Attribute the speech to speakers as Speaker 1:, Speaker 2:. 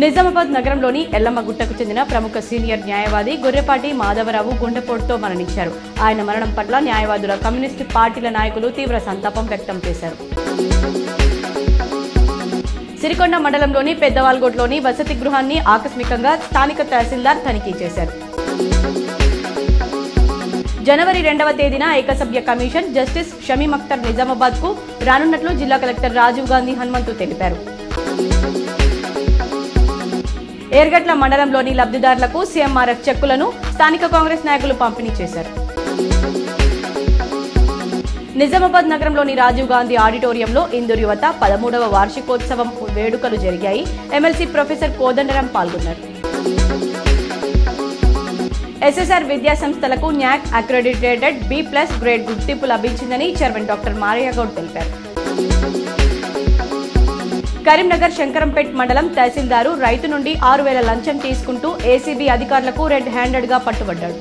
Speaker 1: నిజామాబాద్ నగరంలోని ఎల్లమ్మగుట్టకు చెందిన ప్రముఖ సీనియర్ న్యాయవాది గొర్రెపాటి మాధవరావు గుండెపోటుతో మరణించారు. ఆయన మరణం పట్ల న్యాయవాదుల కమ్యూనిస్టు పార్టీల నాయకులు తీవ్ర సంతాపం వ్యక్తం చేశారు. సిరికొండ మండలంలోని పెద్దవాల్గోట్లోని వసతి గృహాన్ని ఆకస్మికంగా స్థానిక తహసీల్దార్ తనిఖీ చేశారు. జనవరి 2వ తేదీన ఏకసభ్య కమిషన్ జస్టిస్ షమీమ్ అఖ్తర్ నిజామాబాద్ కు రానున్నట్లు జిల్లా కలెక్టర్ రాజీవ్ గాంధీ హనుమంతు తెలిపారు. ఏర్గట్ల మండలంలోని లబ్ధిదారులకు సీఎంఆర్ఎఫ్ చెక్కులను స్థానిక కాంగ్రెస్ నాయకులు పంపిణీ చేశారు. నిజామాబాద్ నగరంలోని రాజీవ్ గాంధీ ఆడిటోరియంలో ఇందూరు యువత 13వ వార్షికోత్సవం వేడుకలు జరిగాయి. ఎమ్మెల్సీ ప్రొఫెసర్ కోదండరాం పాల్గొన్నారు. ఎస్ఎస్ఆర్ విద్యా సంస్థలకు న్యాక్ అక్రెడిటేటెడ్ B+ గ్రేడ్ గుర్తింపు లభించిందని చైర్మన్ డాక్టర్ మారయ్యగౌడ్ తెలిపారు. కరీంనగర్ శంకరంపేట్ మండలం తహసీల్దారు రైతు నుండి 6,000 లంచం తీసుకుంటూ ఏసీబీ అధికారులకు రెడ్ హ్యాండెడ్ గా పట్టుబడ్డాడు.